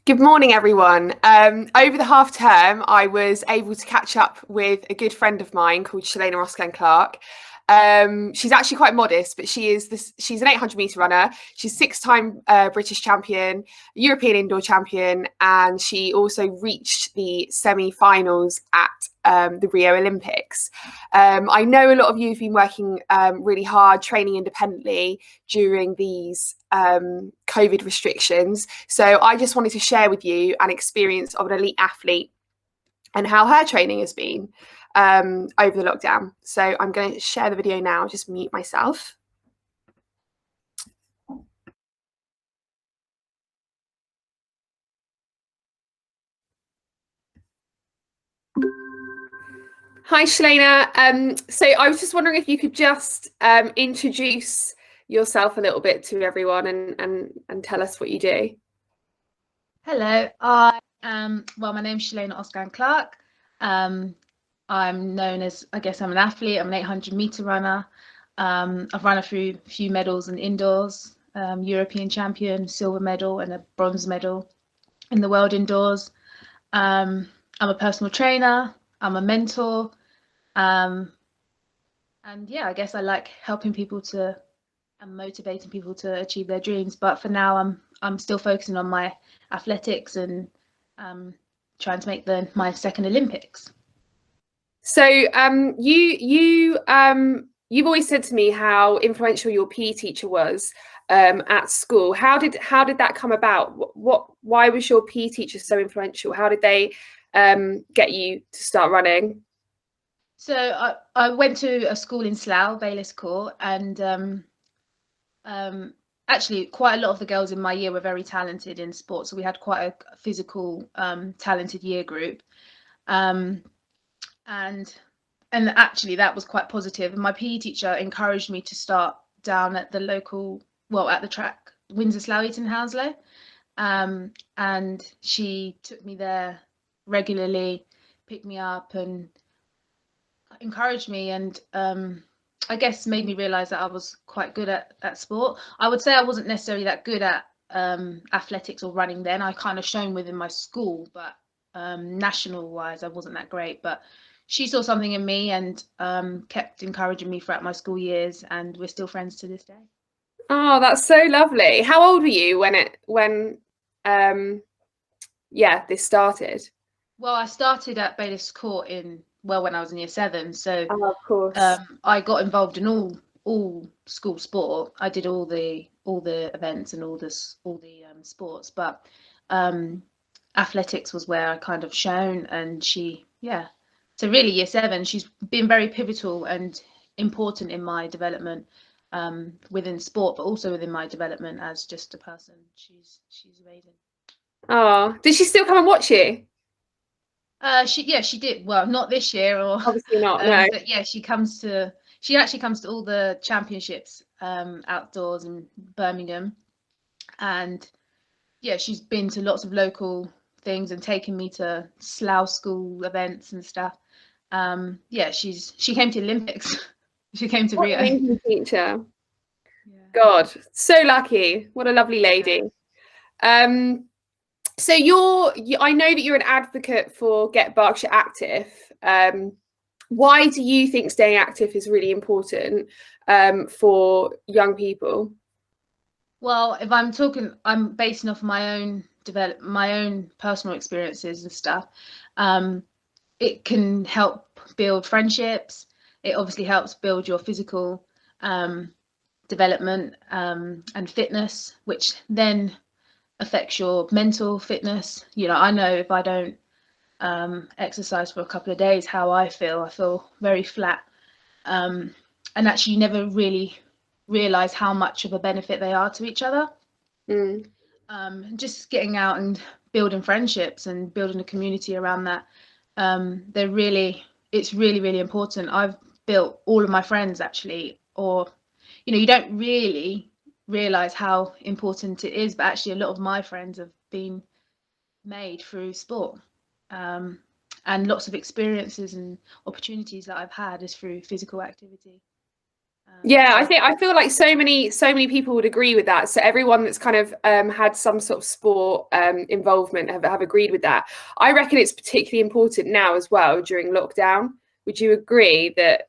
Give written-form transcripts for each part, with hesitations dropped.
Good morning, everyone. Over the half term, I was able to catch up with a good friend of mine called Shelayna Oskan-Clarke. She's actually quite modest, but she's an 800-meter runner. She's six-time British champion, European indoor champion, and she also reached the semi-finals at the Rio Olympics. I know a lot of you have been working really hard, training independently during these COVID restrictions. So I just wanted to share with you an experience of an elite athlete and how her training has been over the lockdown. So I'm going to share the video now, just mute myself. Hi, Shelayna. So I was just wondering if you could just introduce yourself a little bit to everyone and tell us what you do. Hello, my name's Shelayna Oskan-Clarke. I'm known as, I'm an athlete. I'm an 800-meter runner. I've run a few medals in indoors, European champion, silver medal, and a bronze medal in the world indoors. I'm a personal trainer. I'm a mentor. And yeah, I guess I like helping people and motivating people to achieve their dreams. But for now, I'm still focusing on my athletics and trying to make my second Olympics. So you've always said to me how influential your PE teacher was at school. How did that come about? Why was your PE teacher so influential? How did they get you to start running? So I went to a school in Slough, Baylis Court, and actually quite a lot of the girls in my year were very talented in sports. So we had quite a physical, talented year group. And actually that was quite positive. And my PE teacher encouraged me to start down at the at the track, Windsor Slough Eton Hounslow. And she took me there regularly, picked me up and encouraged me, and I guess made me realize that I was quite good at sport. I would say I wasn't necessarily that good at athletics or running then. I kind of shone within my school, but national wise I wasn't that great. But she saw something in me and kept encouraging me throughout my school years, and we're still friends to this day. Oh, that's so lovely. How old were you when this started? Well, I started at Baylis Court when I was in year 7. So of course. I got involved in all school sport. I did all the events and all the sports, but athletics was where I kind of shone. And so really year 7, she's been very pivotal and important in my development within sport, but also within my development as just a person. She's amazing. Oh, did she still come and watch you? She did. Well, not this year, or obviously not. No, but yeah, she actually comes to all the championships outdoors in Birmingham, and yeah, she's been to lots of local things and taken me to Slough school events and stuff. She came to Olympics. She came to Rio. Amazing teacher. Yeah. God, so lucky. What a lovely lady. So I know that you're an advocate for Get Berkshire Active. Why do you think staying active is really important for young people? Well, if I'm basing off my own personal experiences and stuff. It can help build friendships. It obviously helps build your physical development and fitness, which then affects your mental fitness. I know if I don't exercise for a couple of days, how I feel very flat, and actually you never really realize how much of a benefit they are to each other. Just getting out and building friendships and building a community around that, it's really important. I've built all of my friends actually, or you don't really realize how important it is, but actually a lot of my friends have been made through sport, and lots of experiences and opportunities that I've had is through physical activity. Yeah, So I feel like so many people would agree with that. So everyone that's kind of had some sort of sport involvement have agreed with that. I reckon it's particularly important now as well during lockdown. Would you agree that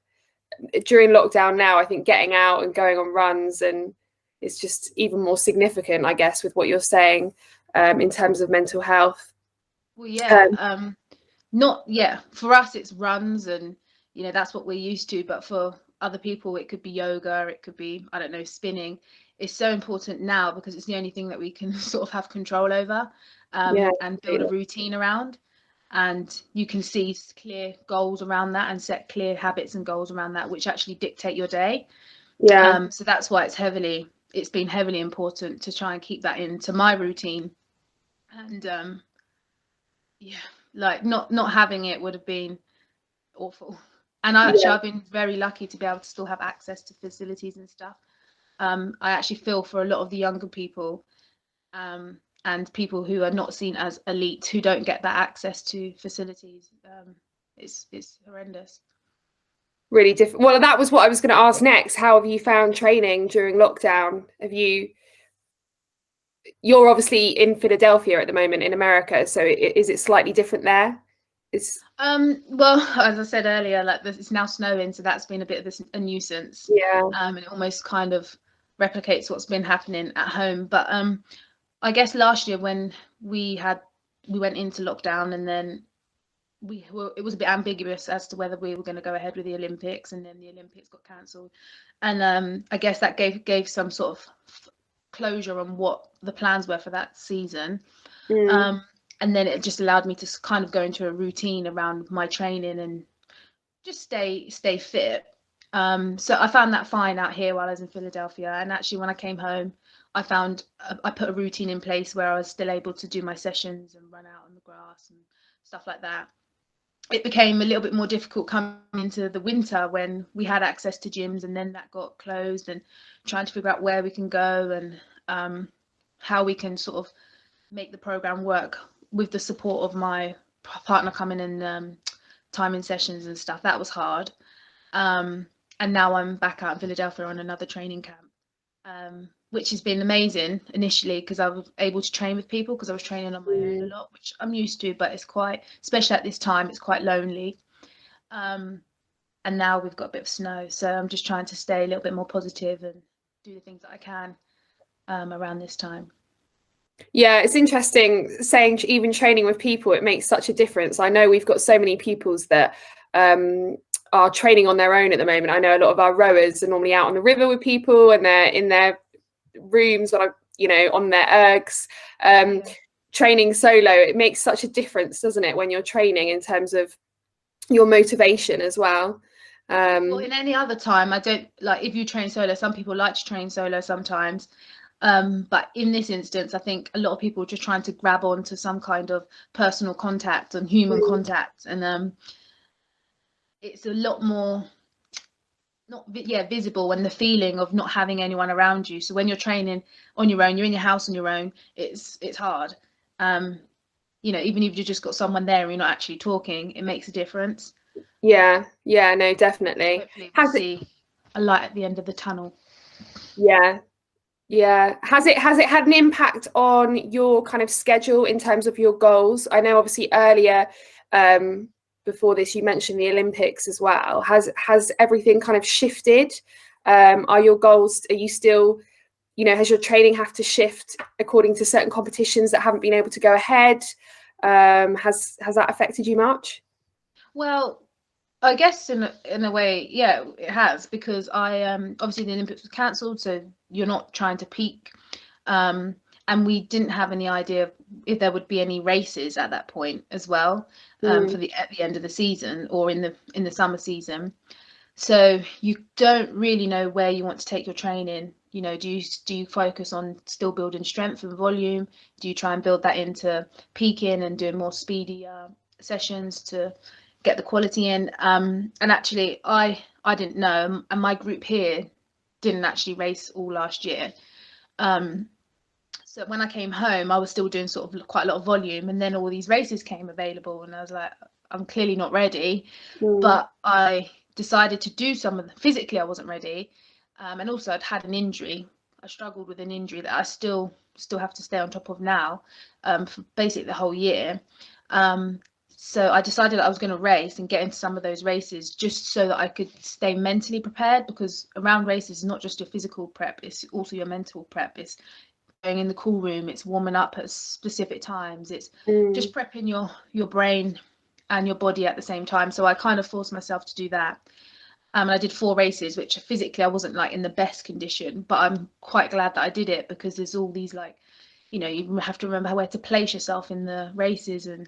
during lockdown now, I think getting out and going on runs and it's just even more significant, I guess, with what you're saying in terms of mental health. well, yeah, Um, not yeah. For us, it's runs, and that's what we're used to. But for other people, it could be yoga, it could be, I don't know, spinning. It's so important now because it's the only thing that we can sort of have control over, yeah, and build a routine around. And you can see clear goals around that and set clear habits and goals around that, which actually dictate your day. yeah, So that's why it's been heavily important to try and keep that into my routine. And yeah, like not having it would have been awful. And yeah. I've been very lucky to be able to still have access to facilities and stuff. I actually feel for a lot of the younger people, and people who are not seen as elite, who don't get that access to facilities. It's horrendous. Really different. Well, that was what I was going to ask next. How have you found training during lockdown? You're obviously in Philadelphia at the moment in America, so is it slightly different there? It's Well, as I said earlier, like it's now snowing, so that's been a bit of a nuisance. yeah, And it almost kind of replicates what's been happening at home. But I guess last year when we went into lockdown, and then it was a bit ambiguous as to whether we were going to go ahead with the Olympics, and then the Olympics got cancelled. And I guess that gave some sort of closure on what the plans were for that season. mm, And then it just allowed me to kind of go into a routine around my training and just stay fit. So I found that fine out here while I was in Philadelphia. And actually, when I came home, I put a routine in place where I was still able to do my sessions and run out on the grass and stuff like that. It became a little bit more difficult coming into the winter when we had access to gyms, and then that got closed, and trying to figure out where we can go and how we can sort of make the program work with the support of my partner coming in, timing sessions and stuff. That was hard. And now I'm back out in Philadelphia on another training camp, which has been amazing initially because I was able to train with people because I was training on my own a lot, which I'm used to, but it's quite, especially at this time, it's quite lonely. And now we've got a bit of snow, so I'm just trying to stay a little bit more positive and do the things that I can around this time. yeah. It's interesting saying even training with people, it makes such a difference. I know we've got so many pupils that are training on their own at the moment. I know a lot of our rowers are normally out on the river with people, and they're in their rooms on on their ergs. Training solo, it makes such a difference, doesn't it, when you're training in terms of your motivation as well. Well, in any other time, I don't like if you train solo. Some people like to train solo sometimes, but in this instance, I think a lot of people are just trying to grab onto some kind of personal contact and human contact, and it's a lot more visible, and the feeling of not having anyone around you. So when you're training on your own, you're in your house on your own, it's hard. Even if you've just got someone there and you're not actually talking, it makes a difference. Yeah, no, definitely. Hopefully we'll see a light at the end of the tunnel. Yeah, has it had an impact on your kind of schedule in terms of your goals? I know obviously earlier before this you mentioned the Olympics as well. Has everything kind of shifted? Are your goals, are you still, has your training have to shift according to certain competitions that haven't been able to go ahead? Has that affected you much? Well, I guess in a way, yeah, it has, because I obviously the Olympics was cancelled, so you're not trying to peak, and we didn't have any idea if there would be any races at that point as well, at the end of the season or in the summer season. So you don't really know where you want to take your training. Do you focus on still building strength and volume? Do you try and build that into peaking and doing more speedy sessions to get the quality in? And actually, I didn't know, and my group here didn't actually race all last year. So when I came home, I was still doing sort of quite a lot of volume, and then all these races came available, and I was like, I'm clearly not ready. But I decided to do some of them. Physically, I wasn't ready, And also I'd had an injury. I struggled with an injury that I still have to stay on top of now, for basically the whole year. So I decided that I was going to race and get into some of those races just so that I could stay mentally prepared, because around races is not just your physical prep, it's also your mental prep. It's going in the cool room, it's warming up at specific times, it's just prepping your brain and your body at the same time. So I kind of forced myself to do that. And I did 4 races, which physically I wasn't like in the best condition, but I'm quite glad that I did it, because there's all these like, you know, you have to remember where to place yourself in the races, and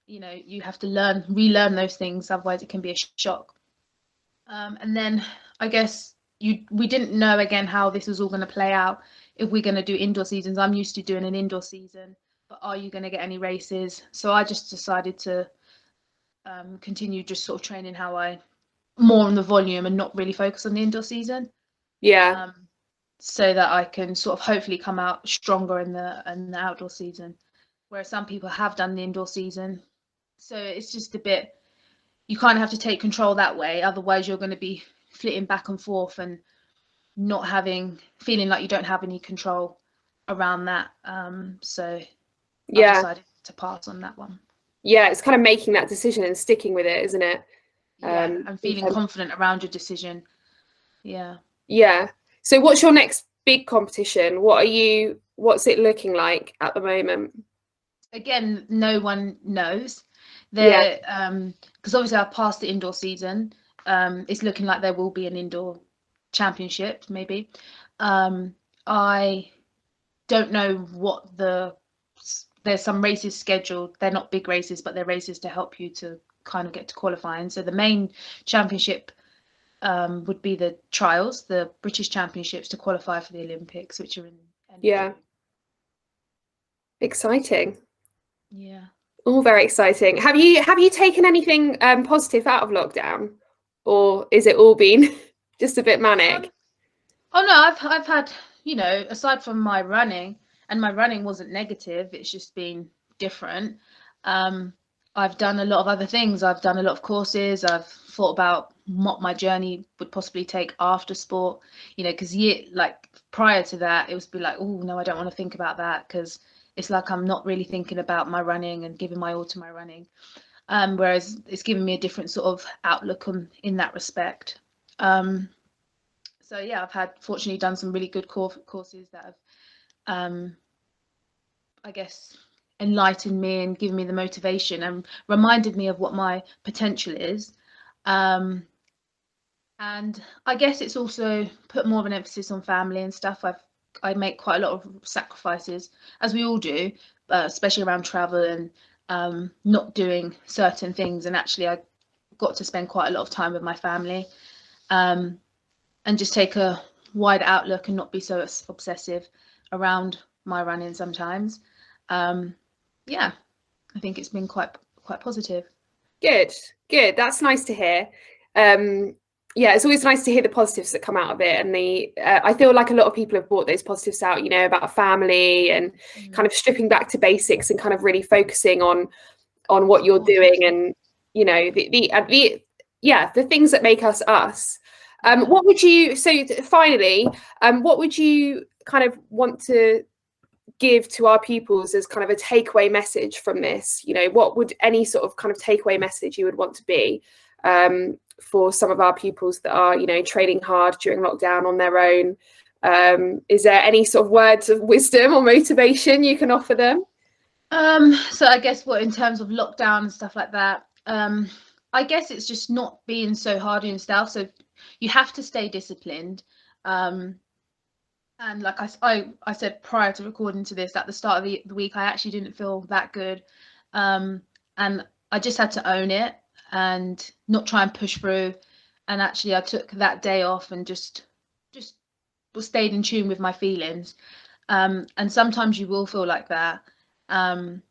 you know, you have to relearn those things, otherwise it can be a shock. And then I guess we didn't know again how this was all going to play out, if we're going to do indoor seasons. I'm used to doing an indoor season, but are you going to get any races? So I just decided to continue just sort of training how I more on the volume and not really focus on the indoor season. So that I can sort of hopefully come out stronger in the outdoor season, whereas some people have done the indoor season. So it's just a bit, you kind of have to take control that way, otherwise you're going to be flitting back and forth and not feeling like you don't have any control around that. So I decided to pass on that one. It's kind of making that decision and sticking with it, isn't it? And feeling confident around your decision. So what's your next big competition? What's it looking like at the moment? Again, no one knows. Because obviously I passed the indoor season. It's looking like there will be an indoor championship, maybe. I don't know what there's some races scheduled. They're not big races, but they're races to help you to kind of get to qualifying. So the main championship would be the trials, the British Championships, to qualify for the Olympics, which are in June. Exciting. All very exciting. Have you taken anything positive out of lockdown, or is it all been just a bit manic? Oh no, I've had, you know, aside from my running, and my running wasn't negative, it's just been different. I've done a lot of other things. I've done a lot of courses. I've thought about what my journey would possibly take after sport, you know, because like prior to that, it was be like, oh no, I don't want to think about that, because it's like I'm not really thinking about my running and giving my all to my running. Whereas it's given me a different sort of outlook in that respect. So yeah, I've fortunately done some really good courses that have, I guess, enlightened me and given me the motivation and reminded me of what my potential is. And I guess it's also put more of an emphasis on family and stuff. I make quite a lot of sacrifices, as we all do, especially around travel and not doing certain things. And actually, I got to spend quite a lot of time with my family, and just take a wide outlook and not be so obsessive around my running sometimes. I think it's been quite positive. Good. That's nice to hear. It's always nice to hear the positives that come out of it, and I feel like a lot of people have brought those positives out, you know, about family and kind of stripping back to basics and kind of really focusing on what you're doing, and you know, the things that make us us. What would you finally what would you kind of want to give to our pupils as kind of a takeaway message from this? You know, what would any sort of kind of takeaway message you would want to be for some of our pupils that are, you know, training hard during lockdown on their own? Is there any sort of words of wisdom or motivation you can offer them? So I guess in terms of lockdown and stuff like that, I guess it's just not being so hard on yourself. So you have to stay disciplined. And like I said prior to recording to this, at the start of the week, I actually didn't feel that good. And I just had to own it and not try and push through. And actually, I took that day off and just stayed in tune with my feelings. And sometimes you will feel like that. And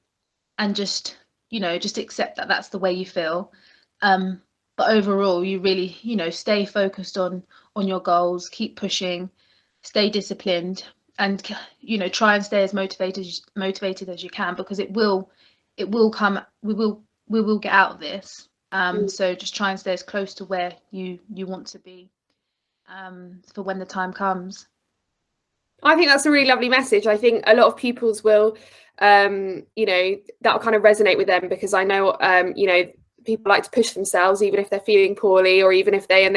just, you know, just accept that that's the way you feel. But overall, you really, you know, stay focused on your goals, keep pushing, stay disciplined, and, you know, try and stay as motivated as you can, because it will come. We will get out of this. So just try and stay as close to where you want to be. for when the time comes. I think that's a really lovely message. I think a lot of pupils will, you know, that'll kind of resonate with them, because I know, you know, people like to push themselves even if they're feeling poorly, or even if they're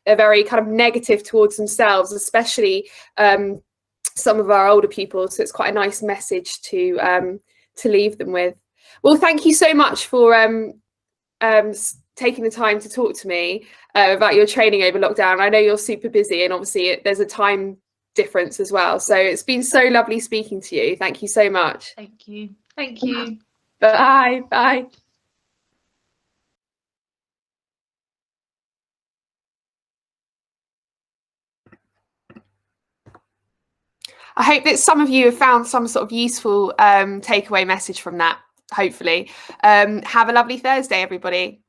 very kind of negative towards themselves, especially some of our older pupils. So it's quite a nice message to leave them with. Well, thank you so much for taking the time to talk to me about your training over lockdown. I know you're super busy, and obviously there's a time difference as well. So it's been so lovely speaking to you. Thank you so much. Thank you. Thank you. Bye. Bye. I hope that some of you have found some sort of useful takeaway message from that, hopefully. Have a lovely Thursday, everybody.